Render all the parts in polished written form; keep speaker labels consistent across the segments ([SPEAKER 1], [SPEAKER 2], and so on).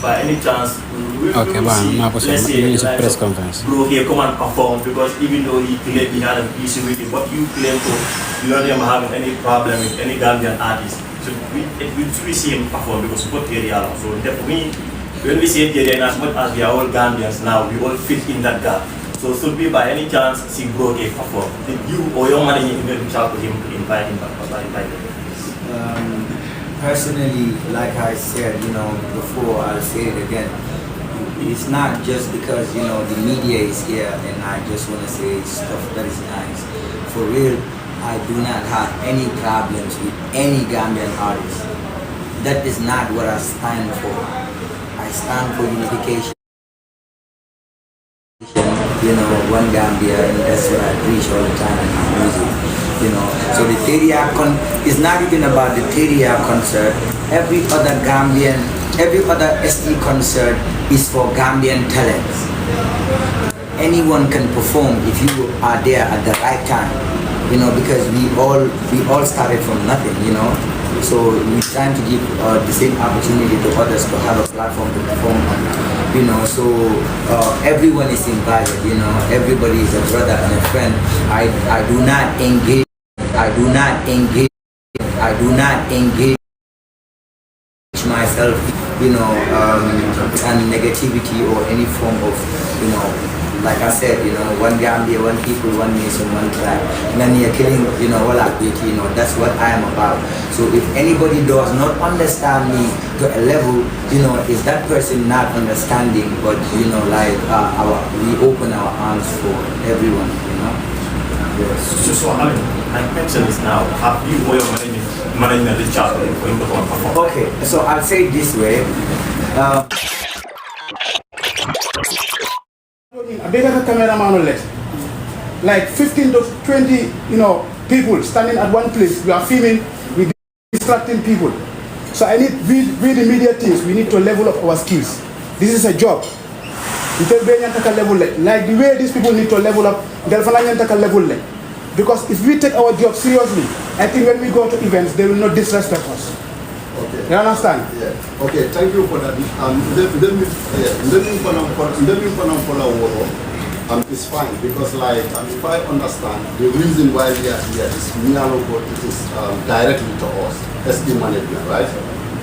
[SPEAKER 1] by any chance, we
[SPEAKER 2] okay,
[SPEAKER 1] will see, let's say, like
[SPEAKER 2] press conference.
[SPEAKER 1] Bro here come and perform, because even though he claimed he had an issue with it, but you claim to you don't even having any problem with any Gambian artist. So we see him perform because what area. So for me, when we say area, as much as we are all Gambians now, we all fit in that gap. So should we by any chance see Bro here perform? Did you or your manager even reach out to him to invite him back?
[SPEAKER 3] Personally, like I said, before, I'll say it again. It's not just because, the media is here and I just want to say stuff that is nice. For real, I do not have any problems with any Gambian artist. That is not what I stand for. I stand for unification. One Gambia, and that's what I preach all the time in my music. So the Teria is not even about the Teria concert. Every other Gambian, every other SE concert is for Gambian talents. Anyone can perform if you are there at the right time. Because we all started from nothing. So we're trying to give the same opportunity to others to have a platform to perform on. So everyone is invited. Everybody is a brother and a friend. I do not engage myself, and negativity or any form of, like I said, one Gambia, one people, one nation, one tribe. And then you're killing, that's what I am about. So if anybody does not understand me to a level, is that person not understanding? But we open our arms for everyone,
[SPEAKER 1] Yes. So I mentioned this now. Have you or your management reached out for him to perform?
[SPEAKER 3] Okay, so I'll say it this way.
[SPEAKER 4] A bigger cameraman or less. Like 15 to 20, people standing at one place. We are filming, we distracting people. So I need, we the media teams, we need to level up our skills. This is a job. Like the way these people need to level up, because if we take our job seriously, I think when we go to events, they will not disrespect us.
[SPEAKER 5] Okay.
[SPEAKER 4] You understand?
[SPEAKER 5] Yeah. Okay, thank you for that. It's fine because if I understand the reason why we are here is it is directly to us as the management, right?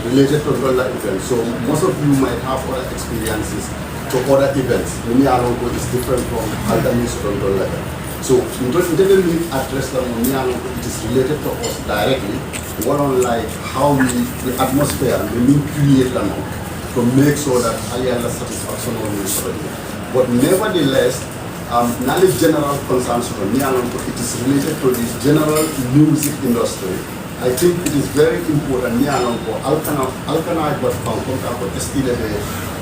[SPEAKER 5] Related to the event. So most of you might have other experiences to other events. Is different from other musical. So we don't really address them on it is related to us directly. What on how the atmosphere we create them to make sure that I have satisfaction on this. But nevertheless, knowledge general concerns from it is related to the general music industry. I think it is very important for Alkana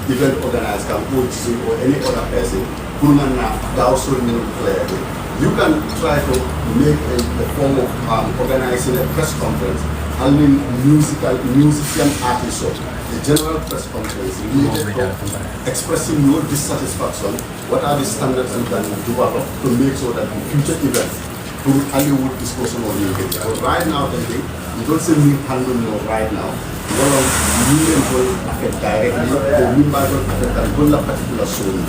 [SPEAKER 5] event organizer or any other person you can try to make a form of organizing a press conference, having musician artists, a general press conference related to expressing your dissatisfaction. What are the standards you can develop to make sure that in future events, through Hollywood discussion on your area. But right now, you don't see me handling right now. You will affect directly, the member will affect a particular zone.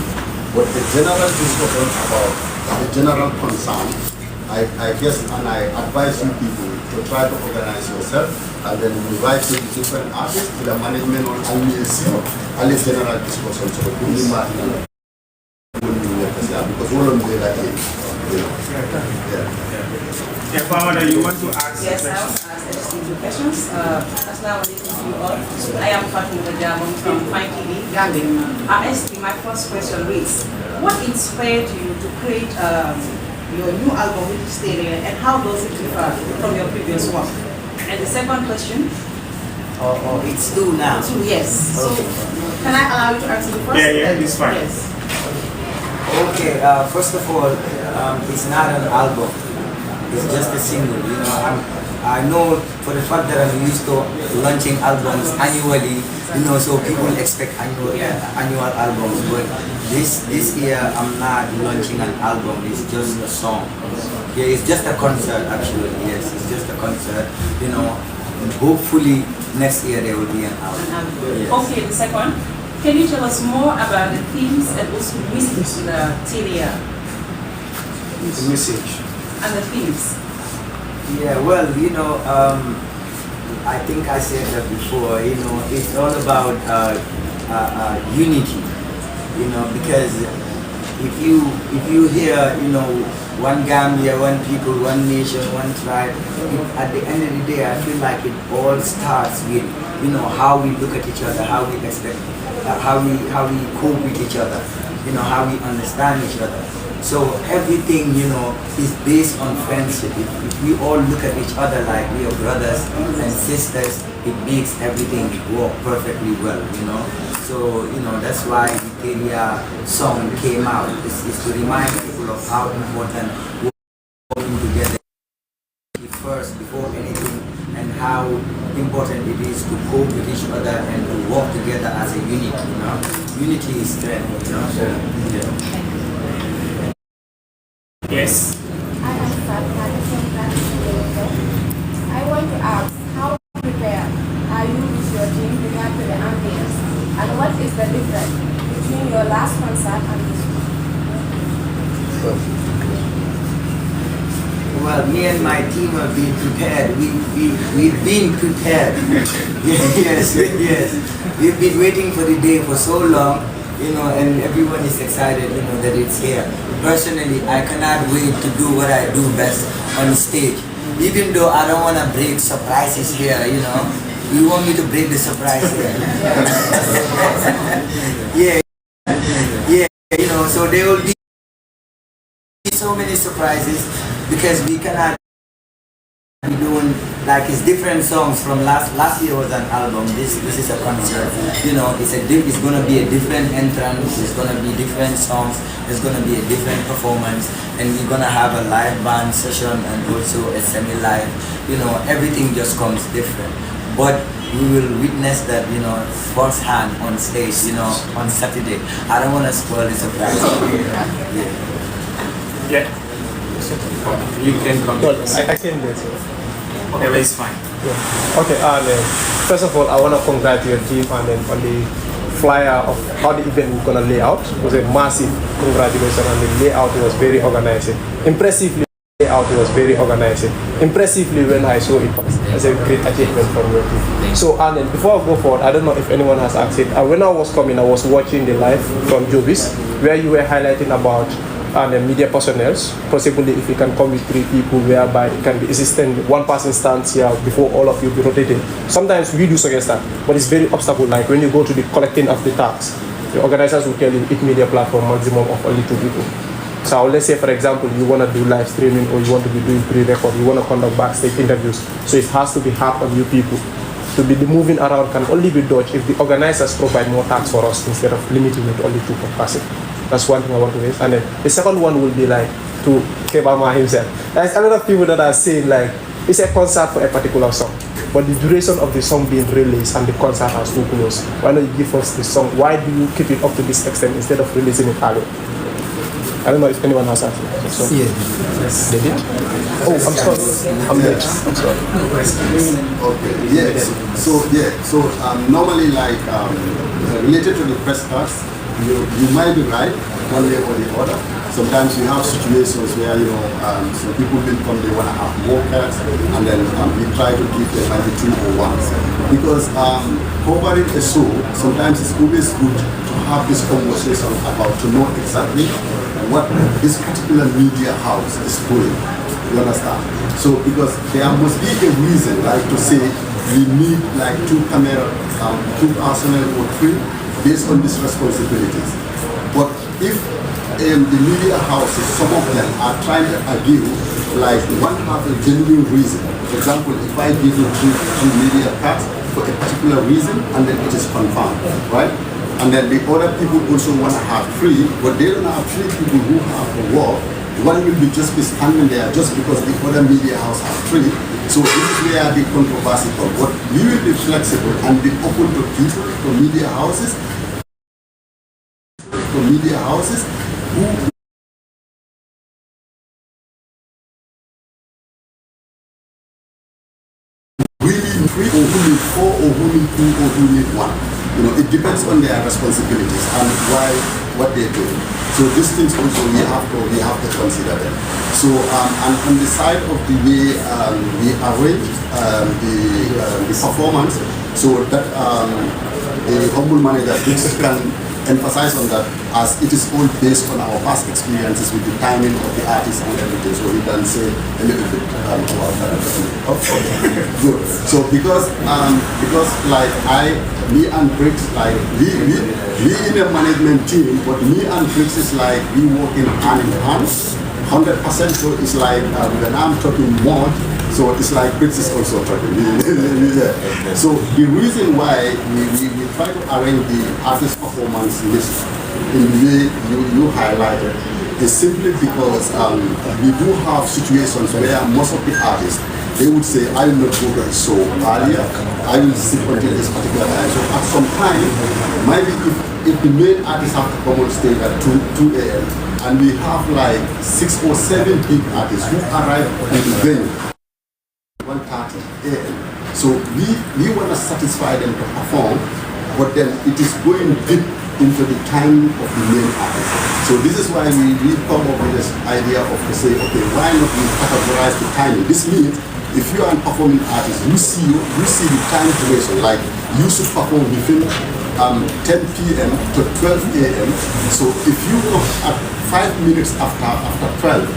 [SPEAKER 5] But the general discussion about the general concern, I guess, and I advise you people to try to organize yourself and then invite the different artists to the management on LEC, and general discussion. So because all of them like
[SPEAKER 4] Yeah, Pamela, you want to ask?
[SPEAKER 6] Yes, I want to ask two questions. Assalamu alaikum to you all. I am Fatima Jamon from Fine TV, Gambia. My first question reads, what inspired you to create your new album with Stereo, and how does it differ from your previous work? And the second question?
[SPEAKER 3] It's two now.
[SPEAKER 6] Two, yes. So, can I allow you to answer the first?
[SPEAKER 4] Yeah, it's fine.
[SPEAKER 6] Yes.
[SPEAKER 3] Okay, first of all, it's not an album. It's just a single. I know for the fact that I'm used to launching albums annually, so people expect annual albums. But this year I'm not launching an album. It's just a song. Yeah, it's just a concert actually. Yes, it's just a concert. Hopefully next year there will be an album.
[SPEAKER 6] Yeah. Okay, the second. Can you tell us more about the themes and also message to the TDR?
[SPEAKER 2] The message.
[SPEAKER 6] And the themes.
[SPEAKER 3] Yeah, well, I think I said that before, it's all about unity, because if you hear, one Gambia, one people, one nation, one tribe, at the end of the day, I feel like it all starts with, how we look at each other, how we expect, how we cope with each other, how we understand each other. So everything, is based on friendship. If we all look at each other like we are brothers and sisters, it makes everything work perfectly well, So, that's why the Area song came out. It's to remind people of how important working together is first before anything, and how important it is to cope with each other and to work together as a unit, Unity is strength, Yeah.
[SPEAKER 1] Yes.
[SPEAKER 7] I am Fatima from Canada. I want to ask, how prepared are you with your team regard to the ambience? And what is the difference between your last concert and this one?
[SPEAKER 3] Well, me and my team have been prepared. We've been prepared. Yes. We've been waiting for the day for so long, and everyone is excited, that it's here. Personally, I cannot wait to do what I do best on stage. Even though I don't want to break surprises here, You want me to break the surprise here? Yeah, so there will be so many surprises because we cannot be doing, like, it's different songs from last year was an album. This is a concert. It's gonna be a different entrance. It's gonna be different songs. It's gonna be a different performance, and we're gonna have a live band session and also a semi-live. Everything just comes different. But we will witness that, firsthand on stage, on Saturday. I don't want to spoil the surprise.
[SPEAKER 1] Yeah.
[SPEAKER 2] You can come.
[SPEAKER 8] No, I can do it.
[SPEAKER 2] Okay, but it's fine.
[SPEAKER 8] Yeah. Okay, first of all, I want to congratulate your team and then on the flyer of how the event was going to lay out. It was a massive congratulations, and the layout was very organized. Impressively, layout was very organized. Impressively, when I saw it, as a great achievement from your team. So, and then before I go forward, I don't know if anyone has asked it. When I was coming, I was watching the live from Jobis, where you were highlighting about the media personnel, possibly if you can come with 3 people, whereby it can be assistant, one person stands here before all of you be rotating. Sometimes we do suggest that, but it's very obstacle. Like when you go to the collecting of the tax, the organizers will tell you each media platform maximum of only 2 people. So let's say, for example, you want to do live streaming or you want to be doing pre-record, you want to conduct backstage interviews. So it has to be hard on you people. To be moving around can only be dodged if the organizers provide more tax for us instead of limiting it only to per person. That's one thing I want to raise. And then the second one will be like to Kebama himself. There's a lot of people that are saying like it's a concert for a particular song, but the duration of the song being released and the concert has too close. Why don't you give us the song? Why do you keep it up to this extent instead of releasing it early? I don't know if anyone has asked you. So.
[SPEAKER 2] Yes.
[SPEAKER 8] They did? Oh, I'm sorry. I'm late. I'm sorry.
[SPEAKER 5] Okay, yes. So normally, like, related to the press cards, you might be right one way or the other. Sometimes you have situations where, some people will come, they want to have more cards, and then we try to give them 92 or ones. Because covering a show, sometimes it's always good to have this conversation about to know exactly what this particular media house is doing. You understand? So because there must be a reason, like to say we need like 2 cameras, 2 personnel or 3 based on these responsibilities. But if the media houses, some of them are trying to argue like one have a genuine reason. For example, if I give you 3 media cards for a particular reason and then it is confirmed, right? And then the other people also want to have 3, but they don't have 3 people who have the work. One will be just be standing there just because the other media house has 3. So this is where the controversy comes. But we will be flexible and be open to people, to media houses who really 3 or who need 4 or who need two or who need one. You know, it depends on their responsibilities and what they're doing. So these things also we have to consider them. So and on the side of the way we arrange the performance, so that the humble manager can emphasize on that, as it is all based on our past experiences with the timing of the artist and everything. So we can say a little bit about that. Okay, good. So because like me and Briggs, like we in a management team, but me and Briggs is like we working hand in hand, 100%. So it's like when I'm talking more, so it's like Briggs is also talking. So the reason why we try to arrange the artist performance list in the way you highlighted is simply because we do have situations where most of the artists, they would say, I will not go to the show earlier, I will sit until this particular time. So at some time, maybe if the main artists have to come on stage at 2 a.m. and we have like 6 or 7 big artists who arrive at the venue 1:30 a.m. So we want to satisfy them to perform, but then it is going deep into the time of the main artist. So this is why we come up with this idea of to say, okay, why not we categorize the timing? This means if you are a performing artist, you see the time duration, like you should perform within 10 p.m. to 12 a.m. So if you go at 5 minutes after 12,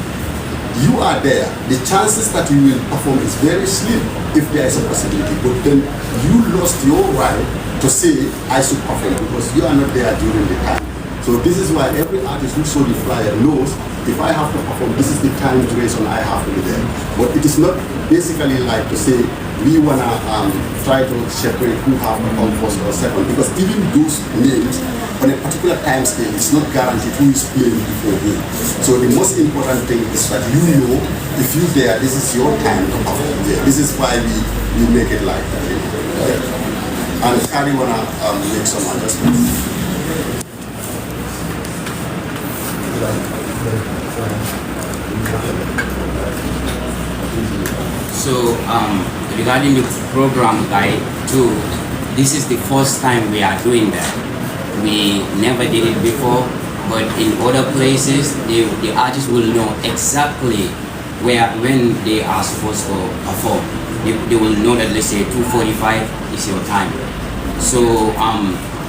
[SPEAKER 5] you are there, the chances that you will perform is very slim if there is a possibility. But then you lost your right to say, I should perform, because you are not there during the time. So this is why every artist who saw the flyer knows, if I have to perform, this is the time duration I have to be there. But it is not basically like to say, we want to try to separate who have to come first or second, because even those names on a particular time scale, it's not guaranteed who is playing before who. So the most important thing is that you know, if you're there, this is your time to perform there. This is why we make it like that. Okay? And Kari wanna make some adjustments.
[SPEAKER 9] So regarding the program guide too, this is the first time we are doing that. We never did it before, but in other places, the artists will know exactly when they are supposed to perform. They will know that, let's say 2:45 is your time. So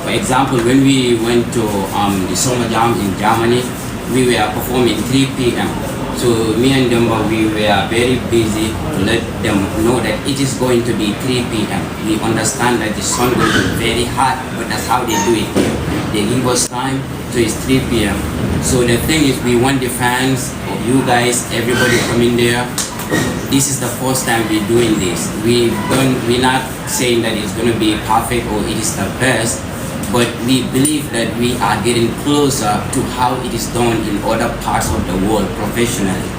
[SPEAKER 9] for example, when we went to the Summer Jam in Germany, we were performing 3 p.m. So me and Demba, we were very busy to let them know that it is going to be 3 p.m. We understand that the sun will be very hot, but that's how they do it here. They give us time, so it's 3 p.m. So the thing is, we want the fans, you guys, everybody coming there. This is the first time we're doing this. We're not saying that it's going to be perfect or it is the best, but we believe that we are getting closer to how it is done in other parts of the world professionally.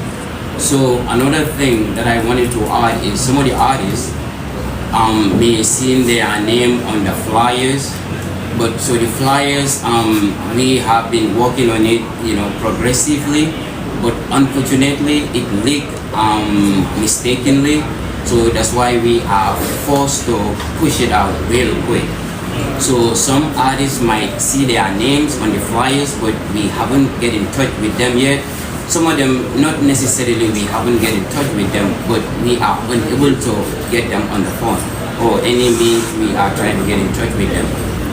[SPEAKER 9] So another thing that I wanted to add is some of the artists may see their name on the flyers, but so the flyers, we have been working on it, progressively, but unfortunately it leaked mistakenly. So that's why we are forced to push it out real quick. So some artists might see their names on the flyers, but we haven't get in touch with them yet. Some of them, not necessarily we haven't get in touch with them, but we are unable to get them on the phone or any means we are trying to get in touch with them.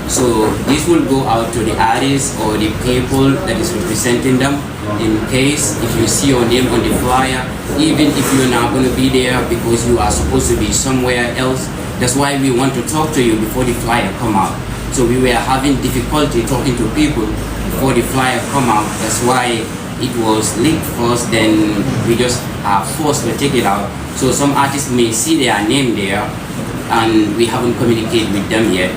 [SPEAKER 9] So this will go out to the artists or the people that is representing them. In case if you see your name on the flyer, even if you're not going to be there because you are supposed to be somewhere else, that's why we want to talk to you before the flyer come out. So we were having difficulty talking to people before the flyer come out. That's why it was leaked first, then we just are forced to take it out. So some artists may see their name there and we haven't communicated with them yet,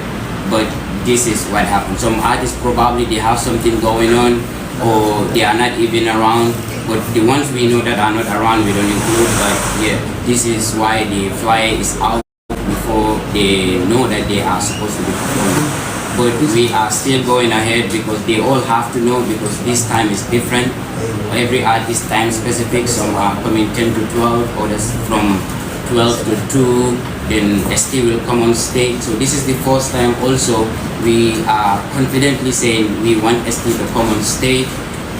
[SPEAKER 9] but this is what happened. Some artists probably they have something going on or they are not even around, but the ones we know that are not around we don't include. But yeah, this is why the flyer is out before they know that they are supposed to be performing. But we are still going ahead because they all have to know, because this time is different. Every artist time specific. Some are coming 10 to 12, others from 12 to 2, then ST will come on stage. So this is the first time also we are confidently saying we want ST to come on stage,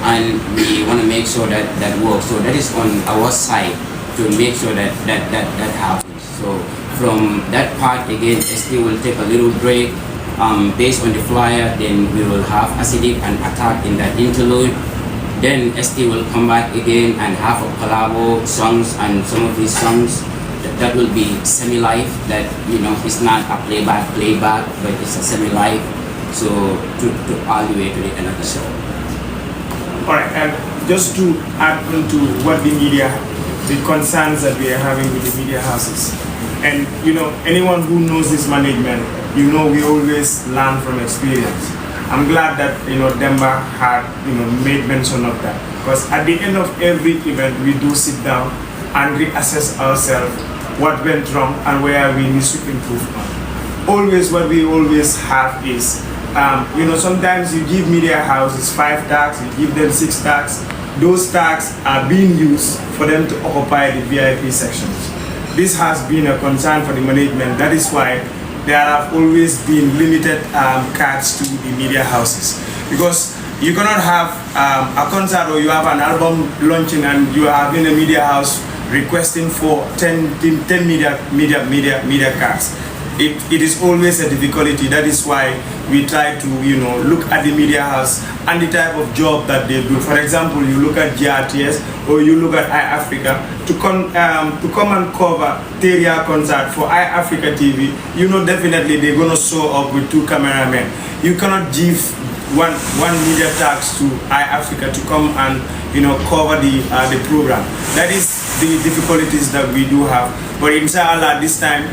[SPEAKER 9] and we want to make sure that that works. So that is on our side to make sure that happens. So from that part again, ST will take a little break based on the flyer. Then we will have Acidic and Attack in that interlude. Then ST will come back again and have a collabo songs, and some of these songs that will be semi-live, that it's not a playback, but it's a semi-live. So to all the way to the end of the show.
[SPEAKER 10] All right, and just to add on to what the concerns that we are having with the media houses, and anyone who knows this management, we always learn from experience. I'm glad that Demba had made mention of that, because at the end of every event we do sit down and reassess ourselves what went wrong and where we need to improve on. Always what we always have is sometimes you give media houses 5 tags, you give them 6 tags. Those tags are being used for them to occupy the VIP sections. This has been a concern for the management. That is why there have always been limited cards to the media houses, because you cannot have a concert or you have an album launching and you are having a media house requesting for 10 media cards. It is always a difficulty. That is why we try to look at the media house and the type of job that they do. For example, you look at GRTS or you look at iAfrica to come and cover Teria concert for iAfrica TV. Definitely they're gonna show up with 2 cameramen. You cannot give one media tax to iAfrica to come and cover the program. That is the difficulties that we do have. But inshallah, this time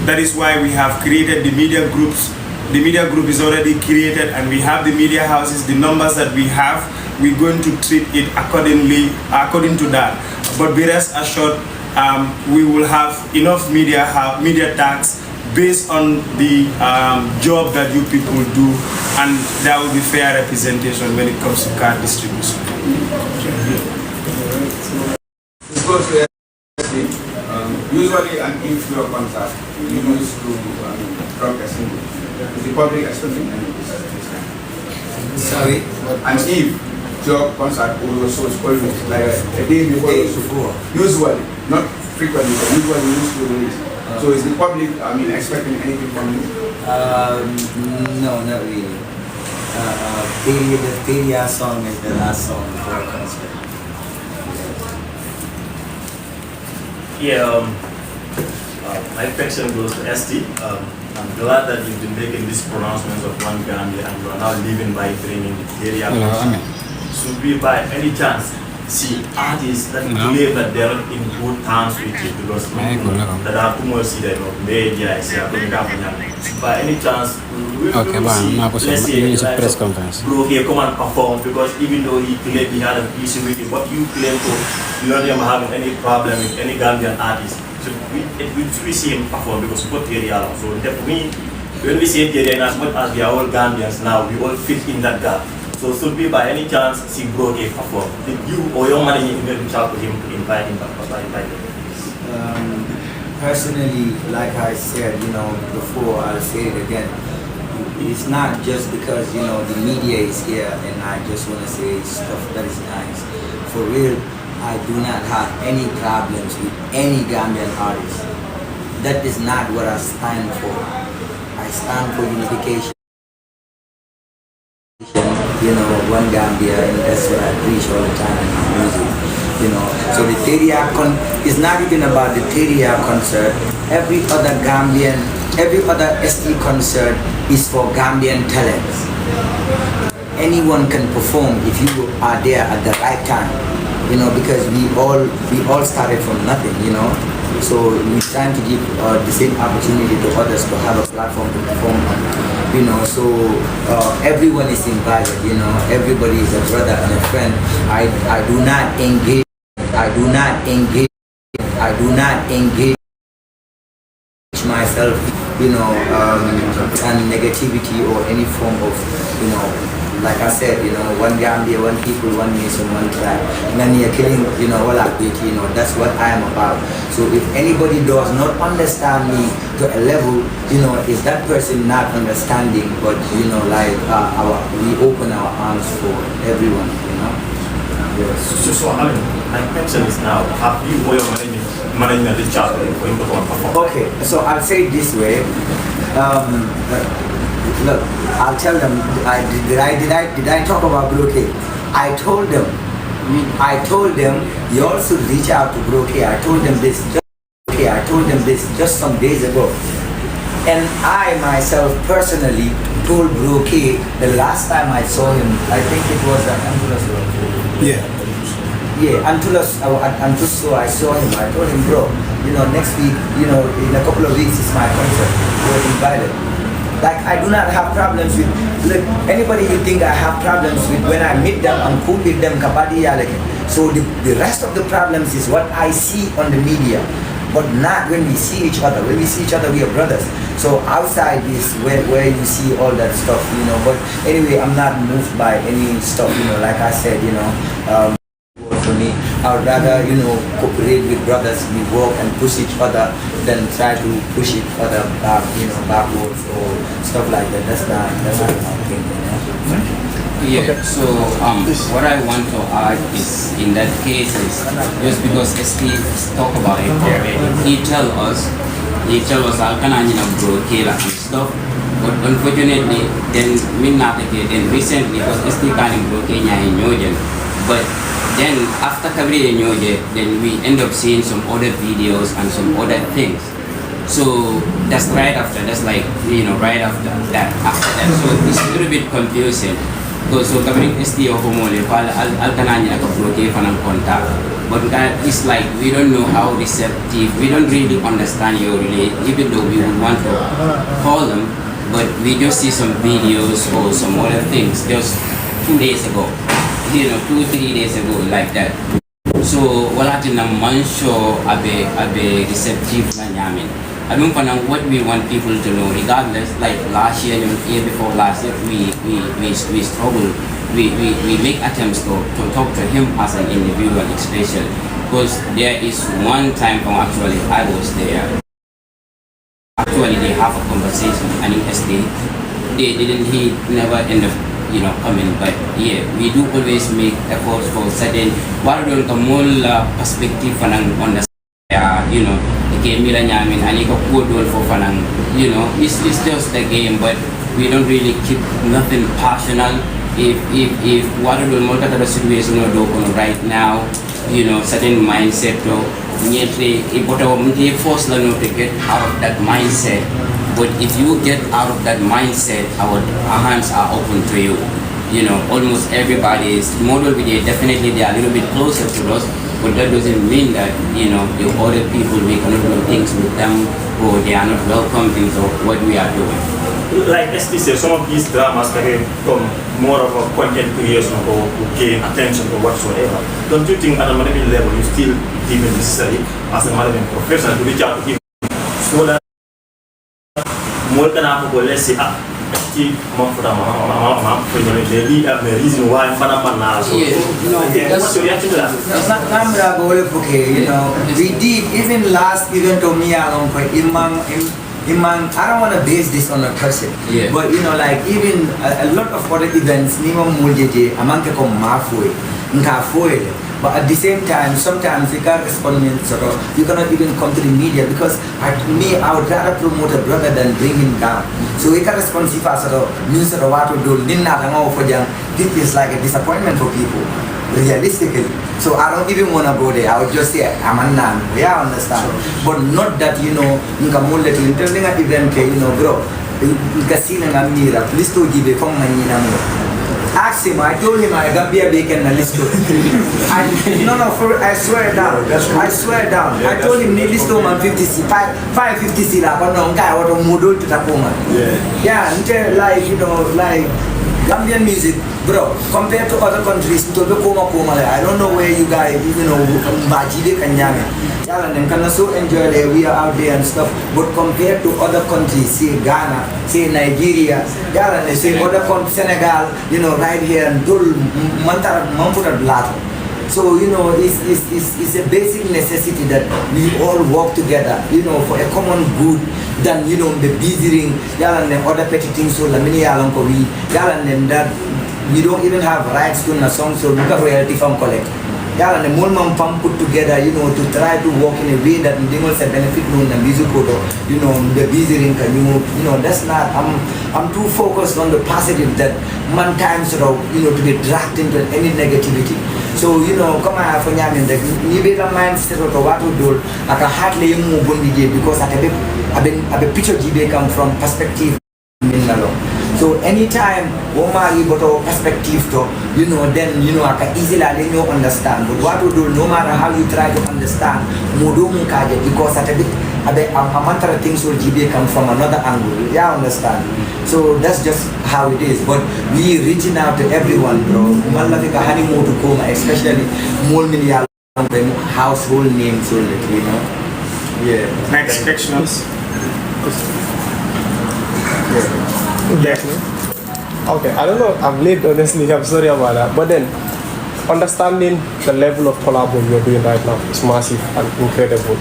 [SPEAKER 10] that is why we have created the media groups. The media group is already created, and we have the media houses. The numbers that we have, we're going to treat it according to that. But be rest assured, we will have enough media tax based on the job that you people do, and there will be fair representation when it comes to card distribution.
[SPEAKER 11] Usually an inflow concert we used to drop a single. Is the public expecting any this kind?
[SPEAKER 3] Sorry?
[SPEAKER 11] An Eve job concert also is always like a day before. Usually, not frequently, but usually we used to release. So is the public expecting anything from you?
[SPEAKER 3] No, not really. The Teria song is the last song before a concert.
[SPEAKER 1] Yeah, my question goes to ST. I'm glad that you've been making these pronouncements of One Gambia and you are now living by bringing the area. Should we by any chance see artists that believe that they're not in good terms with you, because that are too much media, by any chance, let's say press conference. Bro, here come and perform, because even though he claimed he had an issue with you, but you claim to you don't even having any problem with any Gambian artist. So we see him perform because we put area. So for me, when we say area, as much as we are all Gambians now, we all fit in that gap. So should we by any chance see Bro perform? Did you or your manager even reach out to him to invite him back?
[SPEAKER 3] Personally, like I said, before, I'll say it again. It's not just because, the media is here and I just want to say stuff that is nice. For real, I do not have any problems with any Gambian artist. That is not what I stand for. I stand for unification. One Gambia, and that's what I preach all the time in my music. So the Teria is not even about the Teria concert. Every other ST concert is for Gambian talents. Anyone can perform if you are there at the right time. Because we all started from nothing. So we're trying to give the same opportunity to others to have a platform to perform on. So everyone is invited. Everybody is a brother and a friend. I do not engage myself, and negativity or any form of, like I said, one Gambia, one people, one nation, one tribe. Nani are killing, all our people, that's what I am about. So if anybody does not understand me to a level, is that person not understanding? But like we open our arms for everyone,
[SPEAKER 1] So I mean, my question is now, have you or your management reached out for him to come and perform?
[SPEAKER 3] Okay, so I'll say it this way. Look, I'll tell them. Did I talk about blockade? I told them. You also reach out to blockade. I told them this. Just some days ago. And I myself personally told Brokey the last time I saw him, I think it was at Antulas. Antulas, so I saw him. I told him, bro, next week, in a couple of weeks is my concert. You're invited. Like, I do not have problems with, look, anybody you think I have problems with, when I meet them, I'm cool with them, kabadi yaleke. So the rest of the problems is what I see on the media, but not when we see each other. When we see each other, we are brothers. So outside is where you see all that stuff, but anyway, I'm not moved by any stuff, like I said, for me, I would rather, cooperate with brothers, we work and push each other than try to push each other back, backwards or stuff like that. That's not my thing,
[SPEAKER 9] Yeah, so what I want to add is, in that case, is just because Steve talk about it there, he tell us all kind of broke and stuff, but unfortunately, then recently, because Steve kind of broke in but then after covering then we end up seeing some other videos and some other things. So that's right after, right after that. So it's a little bit confusing. Because so covering ST or Homole, Alcanania blockade and contact. But it's like we don't know how receptive, we don't really understand your relay, even though we would want to call them, but we just see some videos or some other things just 2 days ago. 2-3 days ago, like that. So wala tinaman siya abe receptive na namin. I don't know what we want people to know, regardless. Like last year, year before last year, we struggle. We make attempts to talk to him as an individual, especially because there is one time when actually I was there. Actually, they have a conversation, and in SD, he never end up coming, but yeah, we do always make efforts for certain perspective on the Mila Nyamin and for Fanang, it's just the game, but we don't really keep nothing personal. If what will multi the situation right now, certain mindset if force to get out of that mindset. But if you get out of that mindset, our hands are open to you. Almost everybody is model with it. Definitely they are a little bit closer to us, but that doesn't mean that, the other people, we cannot do things with them or they are not welcome into what we are doing.
[SPEAKER 1] Like ST said, some of these dramas can become more of a content creation or gain attention or whatsoever. Don't you think at a management level you still even necessary as a management professional to reach out to him so that more than half of let's say the reason why what's your reaction to that?
[SPEAKER 3] We did even last event of me along for Imam, I don't want to base this on a person, but like even a lot of other events, but at the same time, sometimes we can't respond, you cannot even come to the media because I would rather promote a brother than bring him down. So we can't respond if I news of what to do, this is like a disappointment for people, realistically. So I don't even want to go there. I would just say, I'm a nan. Yeah, I understand. But not that, you can more let you tell me an event, bro, you can see them a mirror. Please do give a come ask him, I told him I got beer bacon and list I swear down. I swear down. I told him list to man 50C, 550C but no guy what a model to Tapoma. Yeah, until like Gambian music, bro, compared to other countries, I don't know where you guys, Bajibe Kanyame. Them can so enjoy it, we are out there and stuff. But compared to other countries, say Ghana, say Nigeria, say other countries, Senegal, right here and Dul Mamputa Blato. So, it's a basic necessity that we all work together, for a common good than, the busy ring, and other petty things, so the many and that we don't even have rights to a song, so we got royalty from collect. And the Mulman Pump put together, to try to work in a way that they also benefit from the music, the busy ring, that's not, I'm too focused on the positive that man times, to be dragged into any negativity. So, come on, for Yamin, the better mindset of what we do, I can hardly move on because I've been picture GB come from perspective. So anytime Omar got a perspective to, then I can easily understand. But what we do, no matter how you try to understand, because a matter of things will GB come from another angle. Yeah, understand. So that's just how it is. But we reaching out to everyone, bro. Malafika honeymoon to come, especially more million household names, Yeah.
[SPEAKER 10] Next question.
[SPEAKER 8] Exactly. Okay, I don't know, I'm late honestly, I'm sorry about that. But then, understanding the level of collaboration you're doing right now is massive and incredible.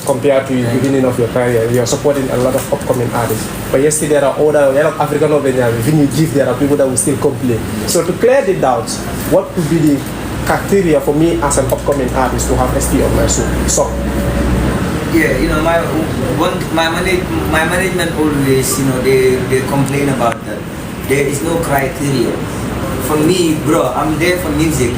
[SPEAKER 8] Compared to the beginning of your career, you're supporting a lot of upcoming artists. But yes, there are other African Americans, when you give, there are people that will still complain. So to clear the doubts, what would be the criteria for me as an upcoming artist to have ST on my song?
[SPEAKER 3] Yeah, my management always, they complain about that. There is no criteria. For me, bro, I'm there for music,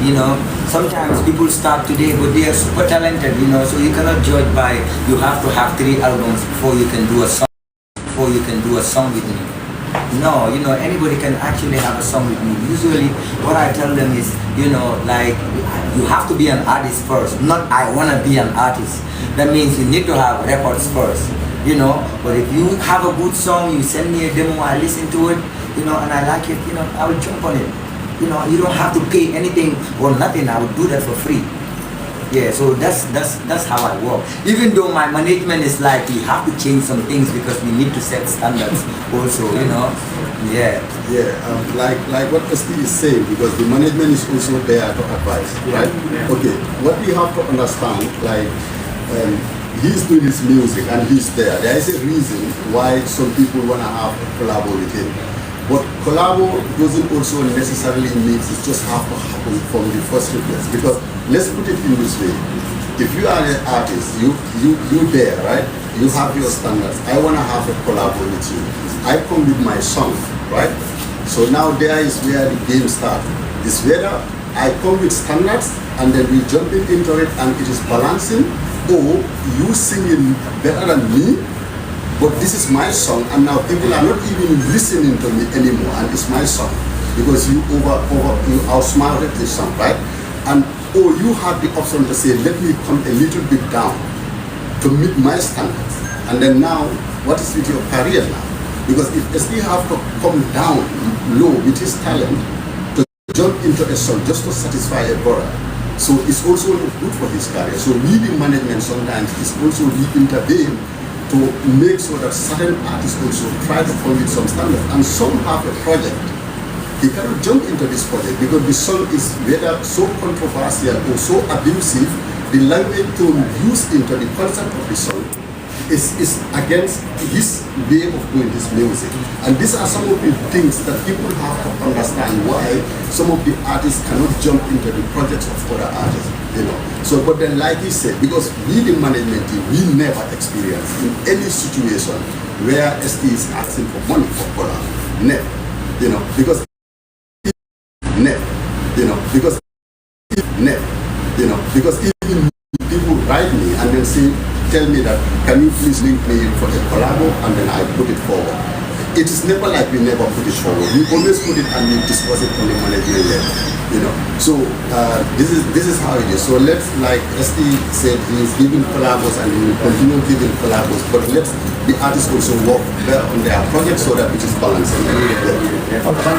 [SPEAKER 3] Sometimes people start today, but they are super talented, so you cannot judge by, you have to have 3 albums before you can do a song with me. No, anybody can actually have a song with me. Usually, what I tell them is, like, you have to be an artist first, not I want to be an artist. That means you need to have records first, But if you have a good song, you send me a demo, I listen to it, and I like it, I will jump on it. You don't have to pay anything or nothing. I would do that for free. Yeah, so that's how I work. Even though my management is like, we have to change some things because we need to set standards also, Yeah.
[SPEAKER 5] Yeah, like what ST is saying, because the management is also there to advise, right? Okay, what we have to understand, like, he's doing his music and he's there. There is a reason why some people want to have a collab with him. But collabo doesn't also necessarily mean it just have to happen from the first request. Because let's put it in this way. If you are an artist, you there, right? You have your standards. I want to have a collabo with you. I come with my song, right? So now there is where the game starts. It's whether I come with standards and then we jump into it and it is balancing, or you singing better than me, but this is my song, and now people are not even listening to me anymore, and it's my song because you outsmarted this song, right? And you have the option to say, let me come a little bit down to meet my standards, and then now, what is with your career now? Because if ST have to come down low with his talent to jump into a song just to satisfy a brother, so it's also not good for his career. So we, the management, sometimes is also intervene to make sure that certain artists also try to come with some standards. And some have a project. He cannot jump into this project because the song is whether so controversial or so abusive, the language to use into the concept of the song is against his way of doing this music. And these are some of the things that people have to understand why some of the artists cannot jump into the projects of other artists. So, but then like he said, because we the management team, we never experience in any situation where ST is asking for money for collab. Never. Because even people write me and then tell me that, can you please link me for a collabo, and then I put it forward. it is never like we never put it forward. We always put it and we discuss it on the management level, you know. So this is how it is. So let's, like ST said, he is giving collabos and he will continue giving collabos, but let's the artists also work better on their project so that it is balanced.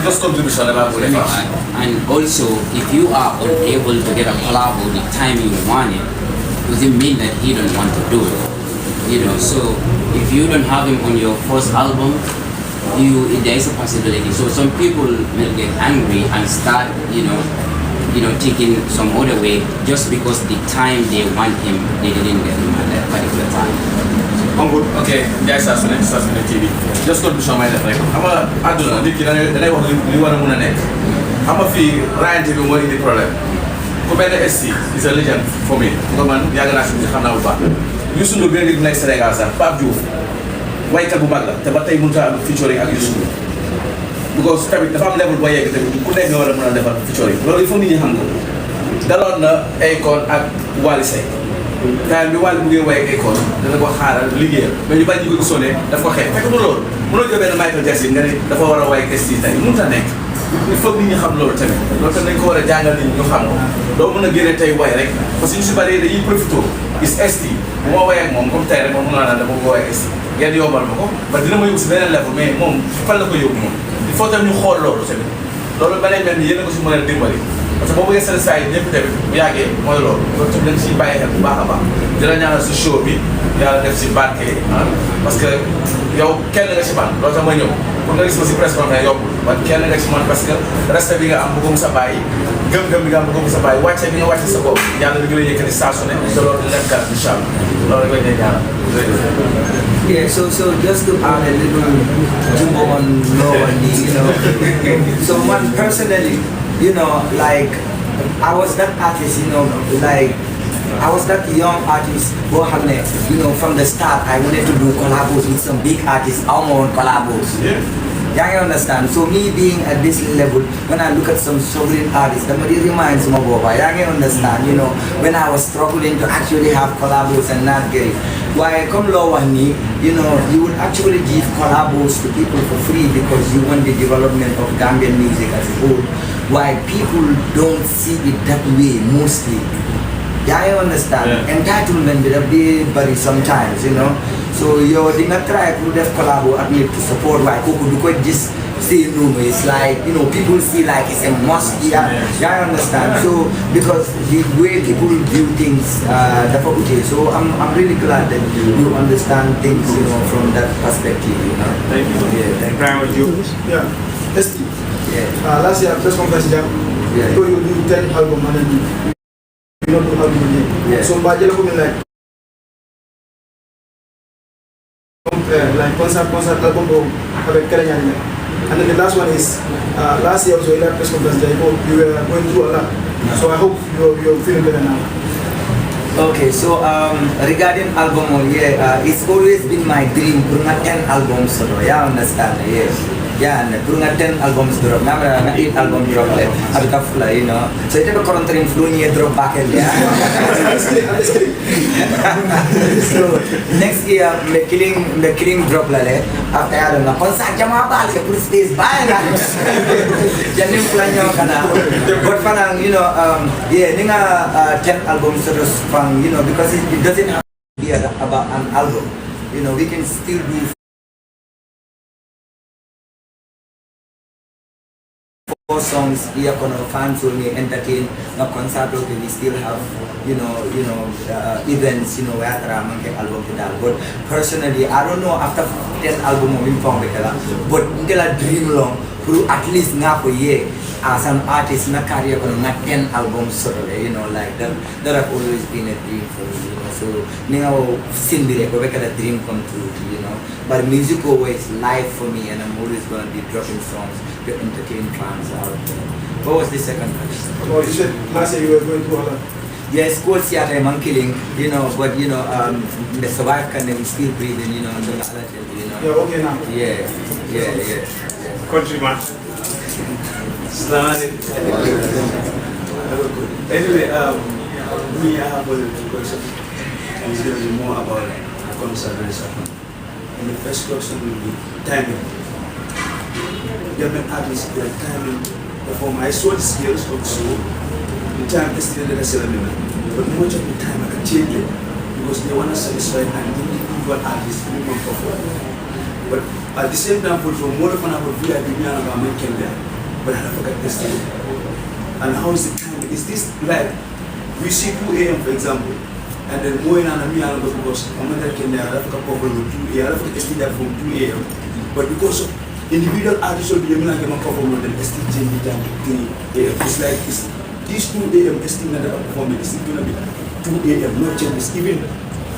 [SPEAKER 9] Just contribution and also, if you are unable to get a collabo the time you want it, doesn't mean that he don't want to do it. You know, so if you don't have him on your first album, there is a possibility. So some people will get angry and start, thinking some other way just because the time they want him, they didn't get him at that particular time.
[SPEAKER 11] Okay, guys, that's the TV. Just contribution my like. I don't know. I want to neck. I'm a fee. Ryan TV more in the problem. Commander SC is a legend for me. Man, the other national is over. Used to be very nice Senegal, sir. Pap Diouf. Why can't we the Batay Munta featuring at Yusuf? Because the farm level boy, could never level featuring. Well, if only you handle. The Lord Akon at Walisay. Time we want to give away Akon, then go hard and legal. When you buy the good Sonne, the forehead. I don't know. We're not going to Michael Jackson, then the four away ST time. Munta neck. If we have Lord Tammy, not an encore a jungle in New Hampshire. Don't want to get a way, right? For since you buy the E-Proof is ST. More way, mom, come tell them on the Bogo ST. Get the over, but the number is very level, mom, follow you. Before them, you hold Lord Tammy. Lord Management, the Yellow Simon Dimmery. But the Bogo side, we are getting more Lord. But to them, she buy him Bahaba. The Rana to show me, they are left in back. Parce que yow kenn nga ci man loolu tax ma ñëw pour nga gis ma si presse conference yombul man kenn nga ci man parce que respect bi nga am bëggum sa bàyyi gëm-gëm bi nga am bëggum sa bàyyi wàcce bi nga wàcce sa bopp yàlla bi nga lay yëkkati saa su ne te loolu di lekkat incha allah loolu rek lañ ñaanal.
[SPEAKER 3] Yeah, so just to add a little jumbo on low on the, so one personally, like I was that artist, like I was that young artist who had, from the start, I wanted to do collabos with some big artists, our own collabos. Yeah, you understand? So me being at this level, when I look at some struggling artists, that really reminds me of Boba. You understand? When I was struggling to actually have collabos and not get it. Why come low on me, you would actually give collabos to people for free because you want the development of Gambian music as a whole. Why people don't see it that way mostly. Yeah, I understand. Yeah. Entitlement will be very sometimes, So you did not try to have collabo at me to support why Coco do just say no. It's like, people see like it's a must. Yeah, I understand. So because the way people view things, okay. So I'm really glad that you understand things, from that perspective,
[SPEAKER 10] Thank you.
[SPEAKER 3] Yeah, thank
[SPEAKER 10] Brian, with you.
[SPEAKER 2] Yeah.
[SPEAKER 3] Yeah.
[SPEAKER 2] Last year, press conference,
[SPEAKER 3] Yeah.
[SPEAKER 2] So you do 10 album and you don't do album again.
[SPEAKER 3] Yeah.
[SPEAKER 2] So Bajela come like concert album avec Kalanyani. And then the last one is last year also in that press conference you were going through a lot. So I hope you're feeling better now.
[SPEAKER 3] Okay, so regarding album, it's always been my dream to bring 10 albums. So yeah, understand? Yes. Yeah, and bring 10 albums drop. Now 8 album drop. So it's a current dream flunya drop back in there. So next year, the killing drop after I don't know. Concert jama bal ke put stage by na. Janim plan yo kana. But fanang ninga 10 albums from because it doesn't have to be about an album. We can still do 4 songs here for fans who may entertain the concert. We still have events where there album to that. But personally, I don't know after 10 album of inform but until I dream long to at least now for year as an artist in a career not 10 albums like that have always been a dream for me. So now Cindy go back at a dream come true, But music always live for me and I'm always gonna be dropping songs to entertain fans out there. What was the second question?
[SPEAKER 2] Oh, you said last year you were going through a lot.
[SPEAKER 3] Yes, cold theater I'm killing, but the survive can then still breathing, and the
[SPEAKER 2] You're okay now.
[SPEAKER 3] Yeah.
[SPEAKER 10] Countryman.
[SPEAKER 12] Anyway, me, I have a question. It's going to be more about conservation. And the first question will be timing. Gambian artists at the time in perform. I saw the skills of the show, the time estimated as a but much of the time I can change it because they want to satisfy and individual artists who can perform. But at the same time, for more of an hour, we are doing a making there, but I forgot this thing. And how is the time? Is this like we see 2 a.m. for example, and then more in an because I'm not can I have a couple of 2 a.m. I have to stay there from 2 a.m. But because of individual artists will be able to perform then still change the time to 3 a.m. It's like these 2 a.m. still not performing, it's still gonna be 2 a.m. no changes. Even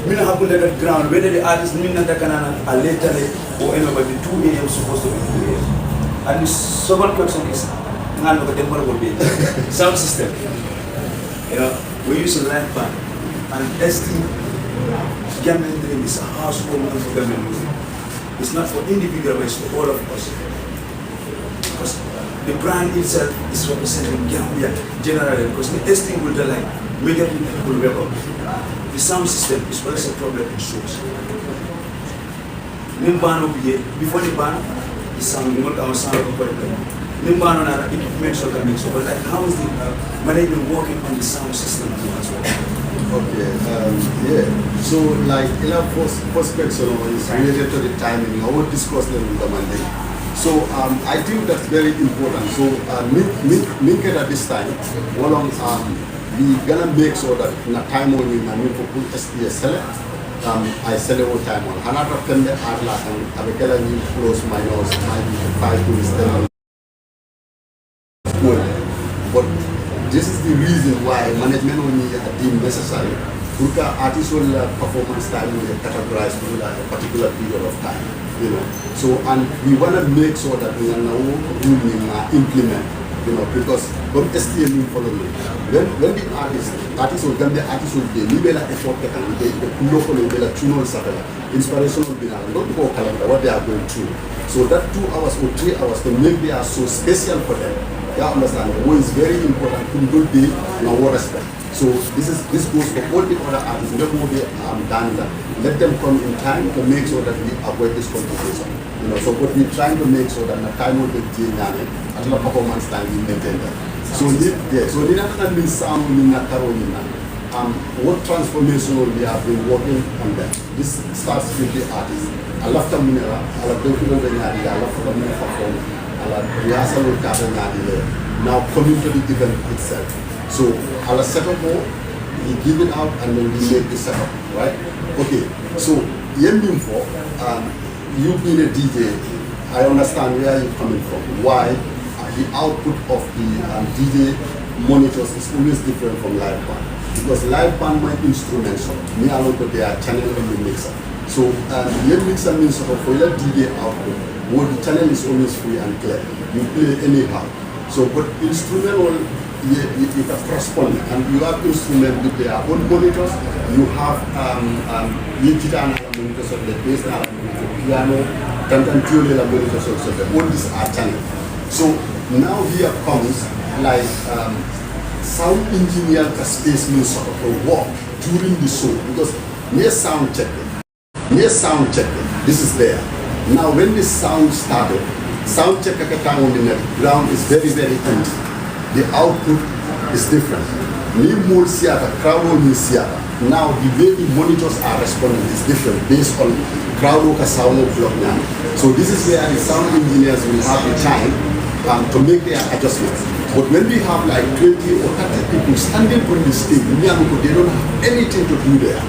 [SPEAKER 12] we don't have to let that ground whether the artist mean that can a later or anybody 2 a.m. supposed to be 2 a.m. And the second question is sound system. You know, we use a live band and ST Gambian Dream is a household name for Gambian music. It's not for individual, it's for all of us. Because the brand itself is representing Gambia generally, because the ST will like majority people welcome. The sound system is always a problem in shows. Before the band, the sound, our sound equipment so can so, but like how is the management working on the sound system as well?
[SPEAKER 5] Okay, yeah. So like in our first question is related to the timing. I will discuss them with the Monday. So I think that's very important. So make it at this time. We gonna make sure that in a time when we put SPS select. I sell all time on. Another thing that I like and I get new plus minus 5 to 10. But this is the reason why management only deemed necessary. Because artists will performance time will be categorized for a particular period of time, you know. So and we want to make sure that we are now implement, you know, because from STM follow me. When the artists will come, the artists will be libera effort they can be local libera tunnel satellite inspirational binary, not go calendar what they are going through. So that 2 hours or 3 hours to make they are so special for them. You understand? What is very important to good be in our respect. So this goes for all the other artists. Let them come in time to make sure that we avoid this complication. You know, so what we're trying to make sure that the time will be at the performance time we maintain that. So the other means sound in Carolina. What transformation we have been working on that. This starts with the artist. I love the mineral, I love the perform. Now coming to the event itself. So our setup, we give it out and then we make the setup, right? Okay, so you being a DJ, I understand where you're coming from. Why the output of the DJ monitors is always different from live band. Because live band my instruments, me alone they are channel in the mixer. So the mixer means for your DJ output, what the channel is always free and clear. You play anyhow. So, but instrumental, you can correspond, and you have instruments with their own monitors. You have guitar monitors of the bass, piano, cantantuola monitors of the all these are channels. So now here comes like sound engineer space means sort of work during the show because near sound checking, this is there. Now when the sound started, sound check at the time on the ground is very, very empty. The output is different. Crowd now the way the monitors are responding is different based on crowd sound block now. So this is where the sound engineers will have the time to make their adjustments. But when we have like 20 or 30 people standing on the stage, they don't have anything to do there.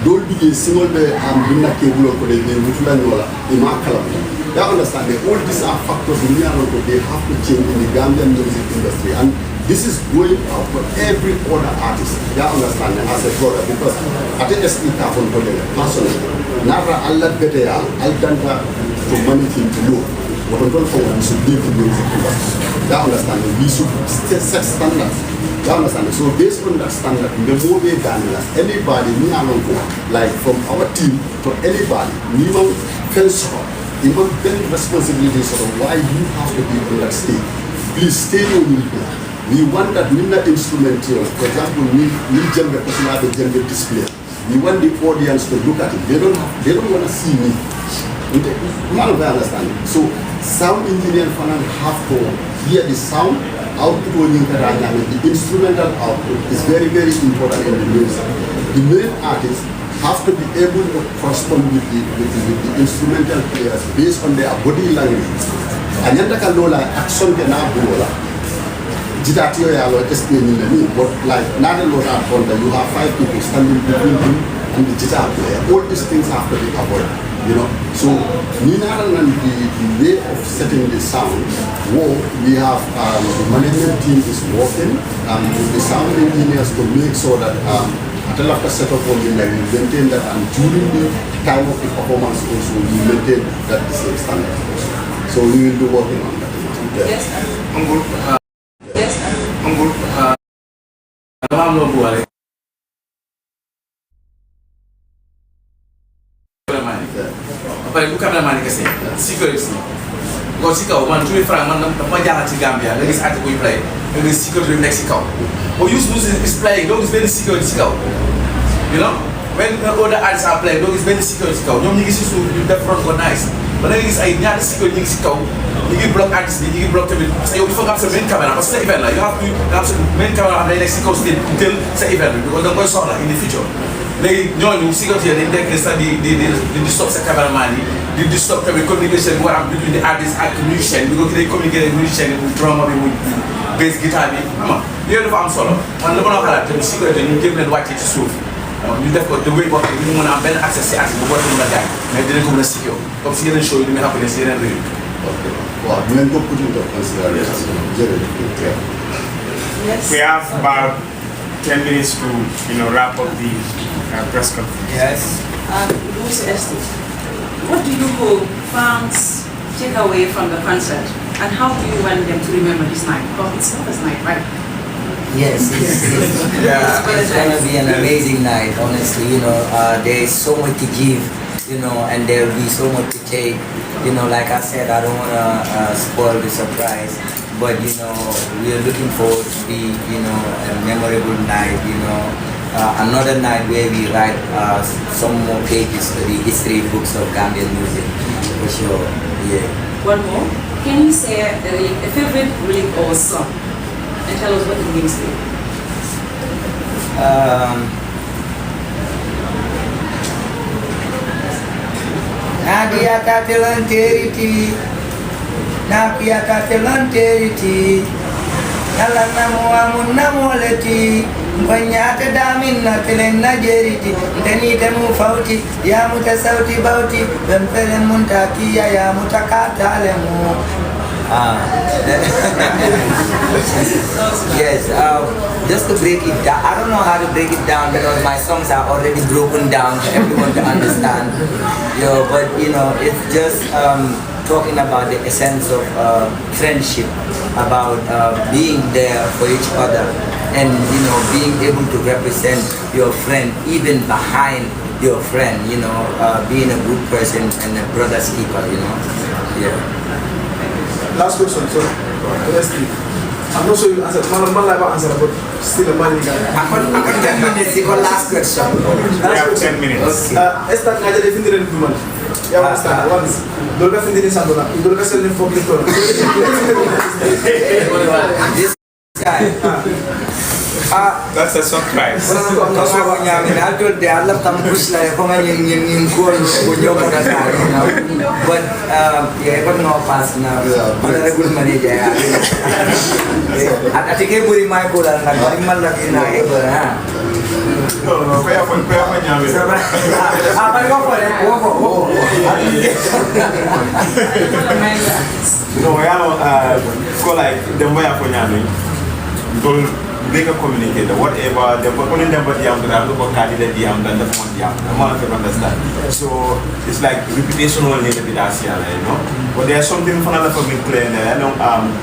[SPEAKER 5] Don't be a single cable or they understand that all these are factors they have to change in the Gambian music industry, and this is going out for every other artist. They understand that as a brother because I think the speaker from personally, never Allah better Aldanta to manage him to know what we should live in the music industry. They understand that we should set standards. They understand. So based on that standard, the more we can anybody, me alone, like from our team to anybody, we will fence even very responsibilities of why you have to be on that stage. Please stay on your play. We want that Minna instrumental, for example, we Jambe Kosina the Jambe display. We want the audience to look at it. They don't want to see me. You understand? So sound engineer have to hear the sound output when you the instrumental output is very, very important in the music. The main artists have to be able to correspond with the instrumental players based on their body language. And then can know like action can now do Jitatio yalo explaining the but like not a lot of fun that you have 5 people standing between him and the guitar player. All these things have to be avoided, you know. So Nina and the way of setting the sound, we have the management team is working with the sound engineers to make sure that until after setup we maintain that, and during the time of the performance also we maintain that the same standard. So we will be working on that.
[SPEAKER 6] Yes. Yes.
[SPEAKER 11] Apa itu kameraman kasi? Security. Kau sikau man curi frang man jalan di Gambia, lagi saat aku play, lagi security next sikau. Oh, use music is playing, dog is very secure sikau. You know, when other artists are playing, dog is very secure sikau. Jom ni kisi su the front go nice. But lagi saya ni ada secure ni sikau. Ni block artist, ni block tapi saya before kapsa main camera, pas saya event lah, you have to kapsa main camera ada next sikau still until saya event because don't go saw lah in the future. Lagi ñooñu sécurité dañ nekk sax di stop sa cameraman yi di stop tamit communication bu war am between the artist ak musicien bi ko day communiquer ak musicien bi drama bi muy bass guitar bi xam nga yooyu dafa am solo man dama la xalaat tamit sécurité ñu jëm leen wàccee ci suuf ñu def ko de wéy boo xam ne ñu mën a am benn accès si artiste bu war mën a jaay mais dinañ ko mën a sécure comme si yeneen show yi ni muy xamante si yeneen réew
[SPEAKER 5] waaw dinañ ko put into consideration jërëjëf.
[SPEAKER 10] We have about 10 minutes to, wrap up the press conference.
[SPEAKER 6] Yes. Louis Esty, what do you hope fans take away from the concert, and how do you want them to remember this night? Because it's Lover's Night, right?
[SPEAKER 3] Yes, yeah, it's gonna be an amazing night. Honestly, there is so much to give, and there will be so much to take. Like I said, I don't wanna spoil the surprise. But we are looking forward to be, a memorable night, another night where we write some more pages to the history books of Gambian music, for sure, yeah.
[SPEAKER 6] One more, can you say a favorite lyric or song and tell us what it means to you?
[SPEAKER 3] Nadia Tatelanterity. Napia Tatelanterity, Nalanamu Amunamoleti, Banyata Damin, Natelen Najeriti, Tenitemu Fauti, Yamuta Sauti Bauti, Bempelemuntaki, Yamutakata Lemu. Yes, just to break it down, I don't know how to break it down because my songs are already broken down for everyone to understand. But it's just talking about the essence of friendship, about being there for each other, and being able to represent your friend even behind your friend. Being a good person and a brother's keeper. Yeah.
[SPEAKER 2] Last question, sorry. I'm not sure you answered. Man like answer, but still a man guy.
[SPEAKER 3] I got 10 minutes. You got last question.
[SPEAKER 10] We have 10 minutes.
[SPEAKER 2] Esta ngaja definiren duman. Ya understand. Once. Dolga findini sandola. Dolga selling for people.
[SPEAKER 3] This guy.
[SPEAKER 10] That's a surprise.
[SPEAKER 3] But yeah, but no pass now. Another good manager. I think he put my good and I'm not lucky now.
[SPEAKER 10] No, pay for bigger communicator, whatever, the only number the candidate the understand. So it's like reputational but there's something for another for me clear and I know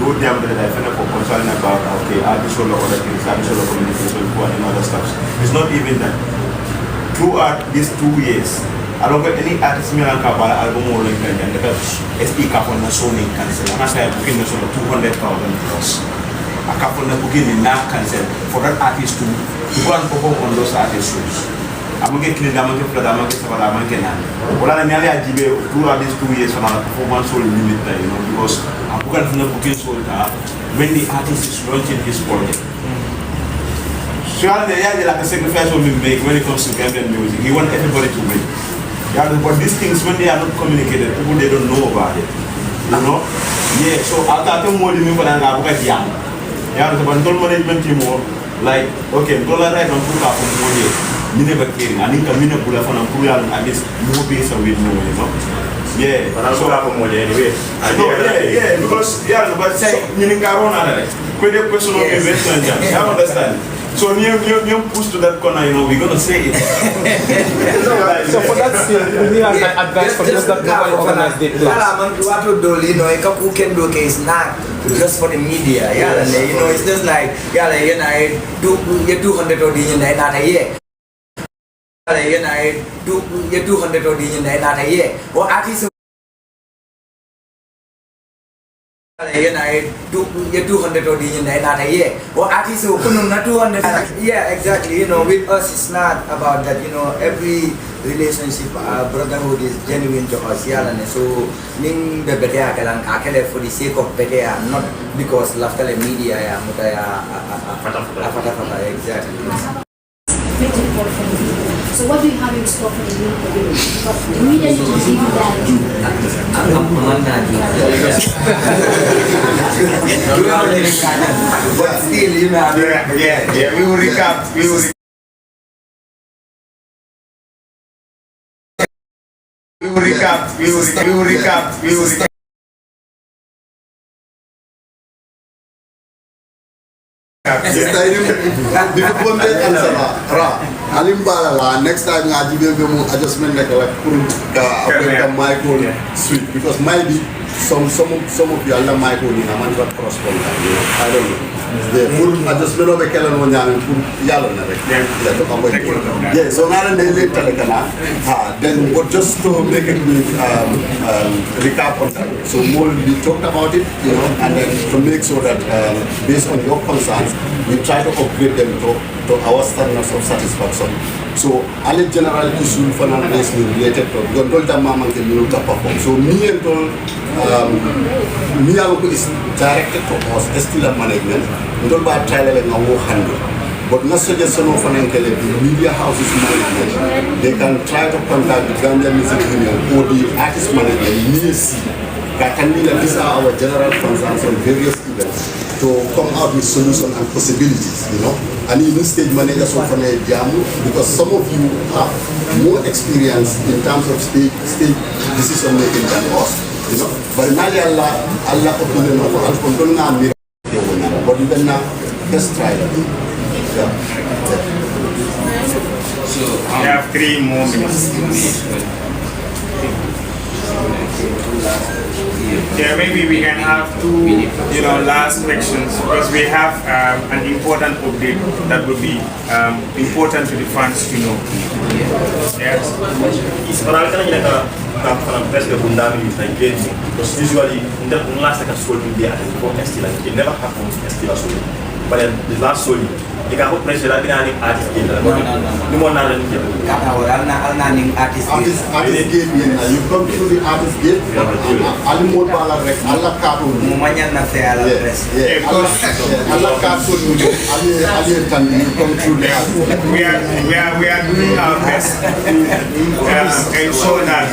[SPEAKER 10] do them that I find for concern about additional other things, additional communication and other stuff. It's not even that. Throughout these 2 years, I don't get any artist me and Kabala album or like that because SP cap on the Sony cancel. I'm actually booking the 200,000 plus. A couple of booking in now cancel for that artist to go and perform on those artist shows.
[SPEAKER 13] I'm going to clean, I'm going to flood, I'm going to cover, I'm going to get well, I'm nearly a GB throughout these 2 years from a performance soul limit, you know, because I'm going to booking soul when the artist is launching his project. So, like a sacrifice will make when it comes to Gambian music. He wants everybody to win. Yeah, but these things, when they are not communicated, people they don't know about it. You know? Yeah, so I'll tell you more than me for that. Yeah, the control management team more like, okay, dollar right on Puka from 1 year. You never came. I think I'm in a Pula from Puya and this more base of it, you know? Yeah, but I'll go up more anyway. Yeah, because, but say, you need Carona, pretty personal investment. I understand. So you push to that corner, you know, we're gonna say it.
[SPEAKER 8] So for that still, we have advice for those that nobody organize the class.
[SPEAKER 3] What to do, you know, who can do is not just for the media, yeah, and you know, it's just like, yeah, like, you know, you 200 audience in a year. You know, you 200 audience in a year. Or artists. You know, you 200 audience in a year. Or artists who couldn't not 200. Yeah, exactly. You know, with us, it's not about that. You know, every relationship, brotherhood is genuine to us. Yeah, and so, ning the better akele for the sake of better, not because laughter media. Exactly.
[SPEAKER 14] So what do you have in store for the media? Because the media need to give you that due.
[SPEAKER 3] But still, you know,
[SPEAKER 13] yeah, we will recap. We will recap.
[SPEAKER 5] Next time I just meant like micro suite because maybe some of you are not micro in a man got correspond. I don't know. I just know the Kellen on Yalon. Yeah, so now they later then what just to make it recap on that. So we talked about it, you know, and then to make sure that based on your concerns, we try to upgrade them to our standards of satisfaction. So, all the general issues for related to the perform. So, me and is directed to us, still management. We don't buy trial and handle. But not suggestion of the media houses management. They can try to contact the Gambian Music Union or the artist management. These are our general concerns on various events to come out with solutions and possibilities, you know. And even stage managers of Jamu, because some of you have more experience in terms of stage decision making than us, you know. But now Allah opinion of Al-Qur'an, but you can now just try it. Yeah.
[SPEAKER 10] So we have 3 more minutes. Yeah, maybe we can have 2, last questions because we have an important update that would be important to the fans to know. Yes.
[SPEAKER 1] Because usually in the last like a soul will be at the it never happens still a soul. But the last soul you can put pressure like an artist game. No more than artist game.
[SPEAKER 5] Artist game, you come to the artist game. Ali more bala rek, Allah cartoon.
[SPEAKER 3] Mumanya na fe ala press.
[SPEAKER 5] Allah cartoon. Ali can you come through the artist.
[SPEAKER 10] We are doing our best to ensure that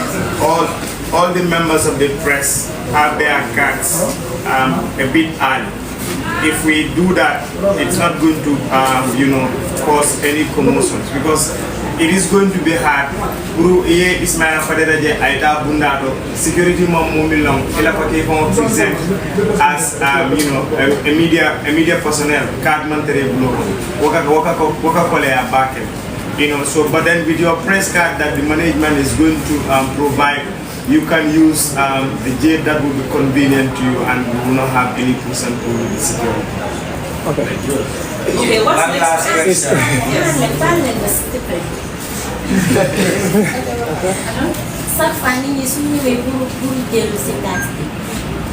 [SPEAKER 10] all the members of the press have their cards a bit early. If we do that, it's not going to, cause any commotions because it is going to be hard. Guru Iye Ismail Fadedaje Aida Bundado, security mom Mumilong, Elapake present as a media personnel, card mantere waka kolea back. So but then with your press card that the management is going to provide, you can use the jet that will be convenient to you and you will not have any push and pull with the security.
[SPEAKER 6] Okay, what's next question?
[SPEAKER 14] Chaque famille est soumise pour dire le secteur.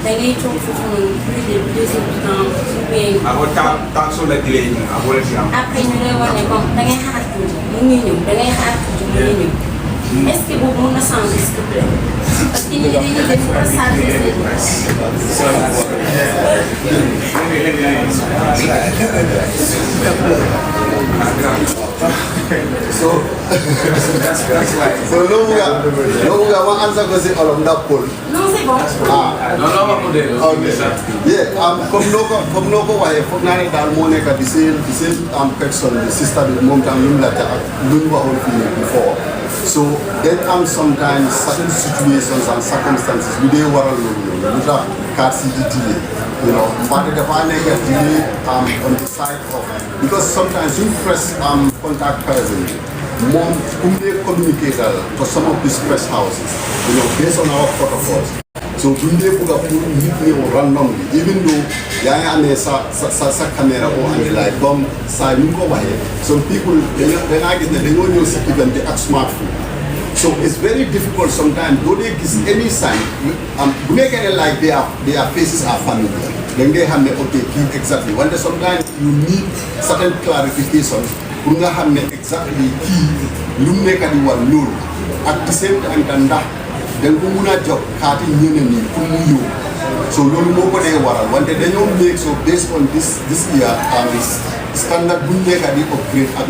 [SPEAKER 14] D'ailleurs, tu plus de 2 ans. Après, nous les voyons comme d'ailleurs. tuuti mu ngi ñëw da ngay xaar tuuti mu ngi ñëw est-ce que boobu mën na changer s'il te plaît parce que nit ñi dañuy def pour changer
[SPEAKER 5] So that's right. So no more answer ko si olom ndax Paul.
[SPEAKER 14] Non c'est bon.
[SPEAKER 5] Ah.
[SPEAKER 11] Non,
[SPEAKER 5] okay. Yeah, comme no ko waxee foog naa ne daal moo nekk di seen question the sister bi moom tam lu mu la tax lu ñu waxoon fii before. So then sometimes certain situations and circumstances yu dee waral loolu lu tax carte yi di delay. You know, but dafa nekk delay on the side of because sometimes you press contact person moom whom they communicate to some of these press houses, you know, based on our protocols. So when they put up randomly, even though sa camera on and like sa some people they don't use even the smartphone. So it's very difficult sometimes. Though they give any sign, make it like their faces are familiar. Then they have okay, exactly. When sometimes you need certain clarifications, you have exactly key. You make it one load at the same time then you have job cutting unity. So no more they were when they don't make so based on this year standard we make a upgrade and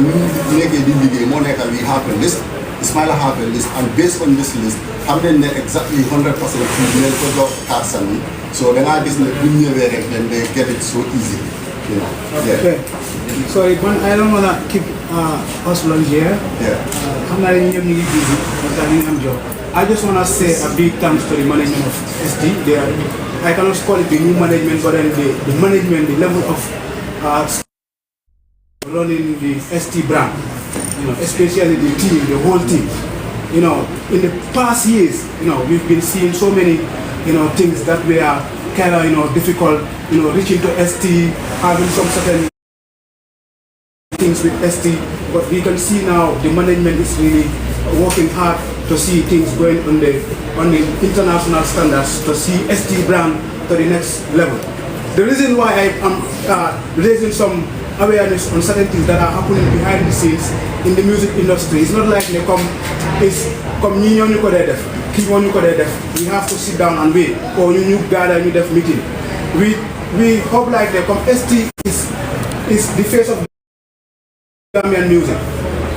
[SPEAKER 5] make a money we have a list. Ismaila have a list, and based on this list, how many exactly 100% female product cards and so then I guess then they get it so easy, you know. Yeah.
[SPEAKER 4] Okay. Sorry, I don't want to keep us long here.
[SPEAKER 5] Yeah.
[SPEAKER 4] I'm not even busy, but I'm job. I just want to say a big thanks to the management of SD. I cannot call it the new management, but then the management, the level of running the ST brand. You know, especially the team, the whole team. You know, in the past years, you know, we've been seeing so many, you know, things that were kind of, you know, difficult, you know, reaching to ST, having some certain things with ST, but we can see now the management is really working hard to see things going on the international standards, to see ST brand to the next level. The reason why I am raising some awareness on certain things that are happening behind the scenes in the music industry. It's not like they come, it's come we have to sit down and wait, or you gather and def meeting. We hope like they come. ST is the face of Gambian music.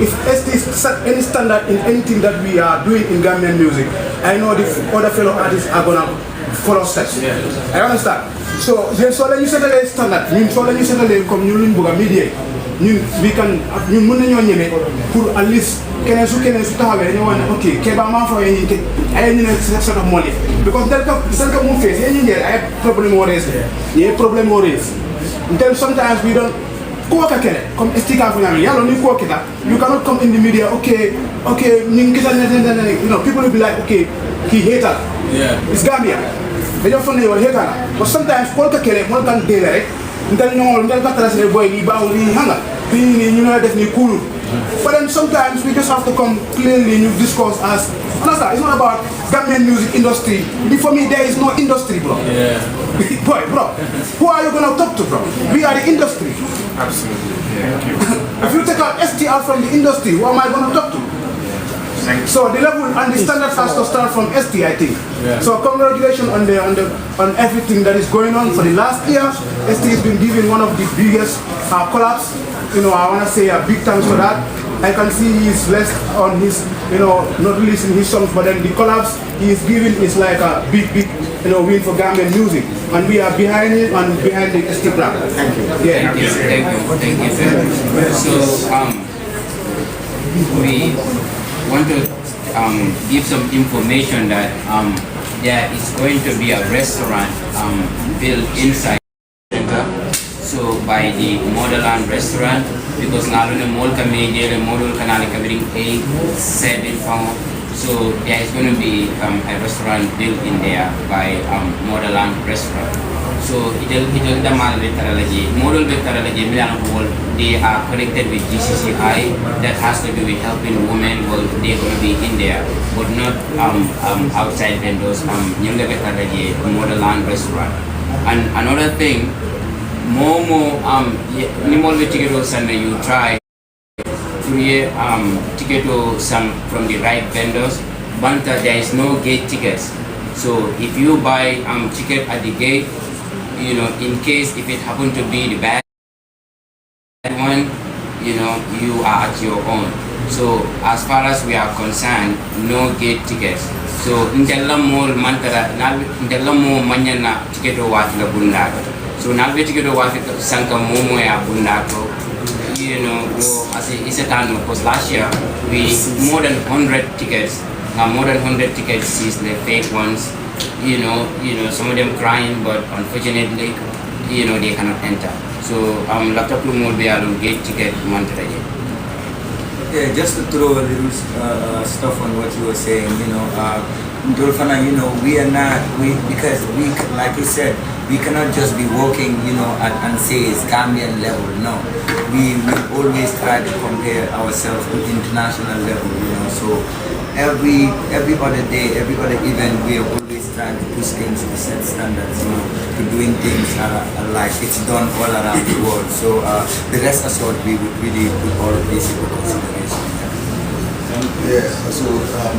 [SPEAKER 4] If ST set any standard in anything that we are doing in Gambian music, I know the other fellow artists are gonna follow steps. I understand. So then so you set a standard. So then you set a comme ñu luñ bëgg media. We can ñun mën nañu ñëmé pour at least keneen su taxawé dañu wone OK Keba ma fa yéñ ke ay ñu ne sort of money because del ko mu face yéñ ñël ay problème wo raise. Yé problème wo raise. Then sometimes we don't come estika for you cannot come in the media, okay, you know, people will be like, okay, he hater. Yeah. It's Gambia. They don't find you a hater. But sometimes one can deal it. But then sometimes we just have to come clearly in discourse as understand, it's not about Gambian music industry. For me there is no industry, bro. Yeah. Boy, bro. Who are you gonna talk to, bro? We are the industry.
[SPEAKER 10] Absolutely. Yeah. Thank you.
[SPEAKER 4] If you take out ST out from the industry, who am I gonna talk to? So the level and the standard has to start from ST, I think. Yeah. So congratulations on everything that is going on. For the last year, ST has been giving one of the biggest collabs. You know, I want to say a big thanks for that. I can see he is blessed on his, you know, not releasing his songs, but then the collabs he is giving is like a big, you know, win for Gambian music. And we are behind it and behind the ST brand. Thank you. Yeah.
[SPEAKER 9] Thank you. So, we want to give some information that there is going to be a restaurant built inside so by the Motherland restaurant because now the mall can the model can covering 7 pounds. So there is going to be a restaurant built in there by Motherland restaurant. So it'll the model they are connected with GCCI that has to do with helping women. Well, they're going to be in there, but not outside vendors. Motherland restaurant. And another thing, you try create ticket to some from the right vendors. But there is no gate tickets. So if you buy ticket at the gate, you know, in case if it happen to be the bad one, you know, you are at your own. So as far as we are concerned, no gate tickets. So ndella mo mantara ndella mo manyana ticket o wati la bundato. So nalbe ticket o wati sanka momo ya bundato. You know, as a time because last year we more than 100 tickets. Now more than 100 tickets is the fake ones. You know, some of them crying, but unfortunately, you know, they cannot enter. So laptop will be able to get ticket monthly.
[SPEAKER 3] Yeah, just to throw a little stuff on what you were saying, you know, Dolfana, you know, because we, like you said, we cannot just be working, you know, and say it's Gambian level. No, we always try to compare ourselves to international level, you know. So every other day, every other event, we are always trying to push things to set standards, you know, to doing things like it's done all around the world. So the rest assured, we would really put all this into consideration.
[SPEAKER 5] Yeah, so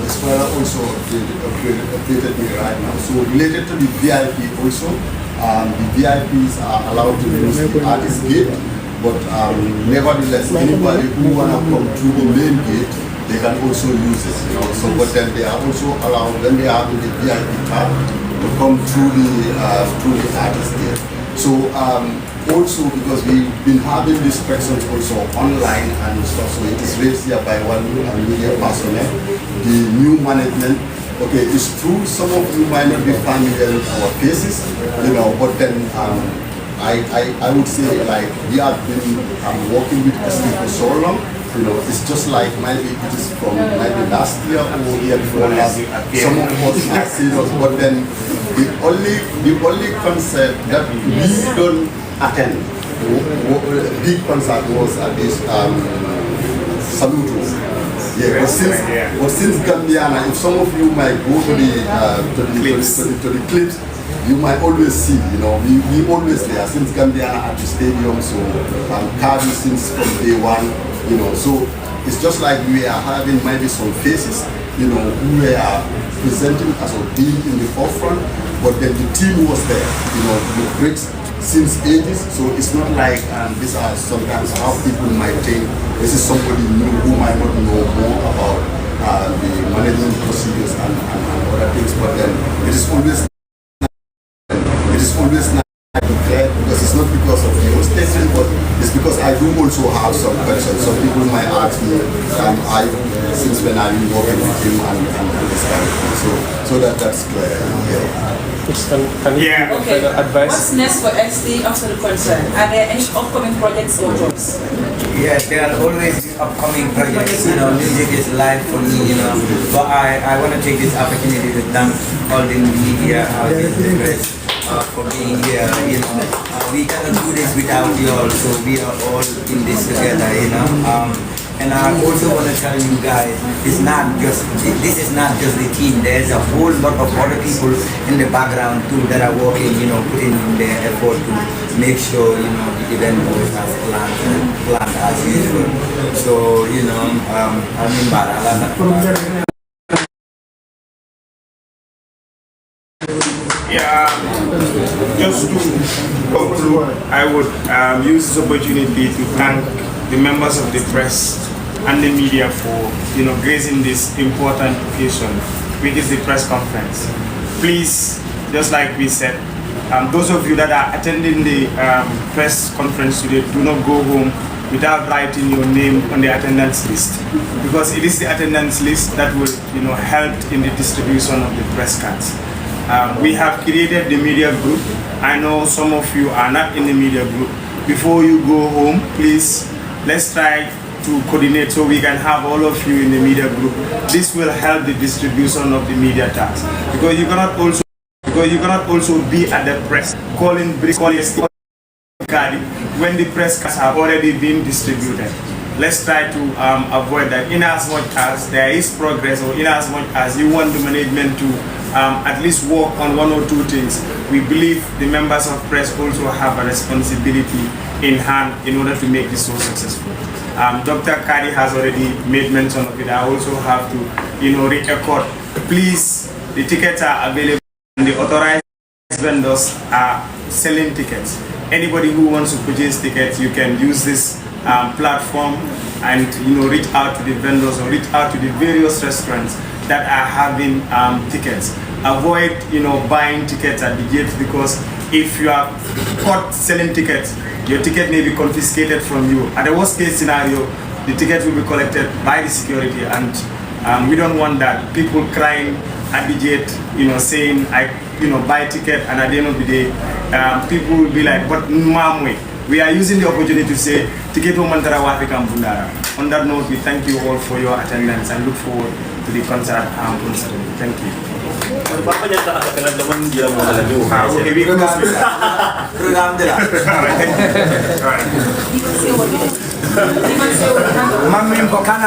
[SPEAKER 5] Esquire also updated me right now. So related to the VIP also, the VIPs are allowed to use the artist gate, but nevertheless, anybody who wanna come through the main gate, they can also use it, you know. So, but then they are also allowed, when they have the VIP card, to come through the artist gate. So also because we've been having these questions also online and stuff, so it is raised here by one media personnel, the new management. Okay, it's true, some of you might not be familiar with our faces, you know, but then I would say, like, we have been working with SD for so long. You know, it's just like maybe it is from maybe last year or year before last. Some of us are serious, but then the only concert that we don't attend, big concert was at this Salutos. Yeah, but since Gambiana, if some of you might go to the clips, you might always see, you know, we always there since Gambiana at the stadium, so Cardi since from day one, you know, so it's just like we are having maybe some faces, you know, who are presenting as of being in the forefront, but then the team was there, you know, with bricks since ages, so it's not like these are sometimes how people might think this is somebody new who might not know more about the management procedures and other things, but then it is always nice to declare, because it's not because of your statement, but it's because I do also have some questions. Some people might ask me, since when I've been working with him and this kind of thing. So that's clear.
[SPEAKER 8] Can you give further advice?
[SPEAKER 6] What's next for SD after the concert? Are there any upcoming projects or jobs?
[SPEAKER 3] Yeah, there are always upcoming projects. You know, music is life for me, you know. But I want to take this opportunity to thank all the media, the press, for being here, you know. We cannot do this without you all, so we are all in this together, you know. And I also want to tell you guys, this is not just the team. There's a whole lot of other people in the background too that are working, you know, putting in their effort to make sure, you know, the event goes as planned as usual. So, you know, I mean,
[SPEAKER 10] yeah, just to conclude, I would use this opportunity to thank the members of the press and the media for, you know, gracing this important occasion, which is the press conference. Please, just like we said, those of you that are attending the press conference today, do not go home without writing your name on the attendance list, because it is the attendance list that will, you know, help in the distribution of the press cards. We have created the media group. I know some of you are not in the media group. Before you go home, please, let's try to coordinate so we can have all of you in the media group. This will help the distribution of the media tax, because you cannot also be at the press calling when the press cards have already been distributed. Let's try to avoid that. In as much as there is progress, or in as much as you want the management to at least work on one or two things, we believe the members of press also have a responsibility in hand in order to make this so successful. Dr. Kari has already made mention of it. I also have to, record. Please, the tickets are available and the authorized vendors are selling tickets. Anybody who wants to purchase tickets, you can use this platform and reach out to the vendors or reach out to the various restaurants that are having tickets. Avoid buying tickets at the gate, because if you are caught selling tickets, your ticket may be confiscated from you. At the worst case scenario, the ticket will be collected by the security, and we don't want that. People crying at the gate, saying I buy ticket, and at the end of the day, people will be like, but mamwe. We are using the opportunity to say ticket mantara wafi kampundara. On that note, we thank you all for your attendance and look forward to the concert on Saturday. Thank you.
[SPEAKER 3] Program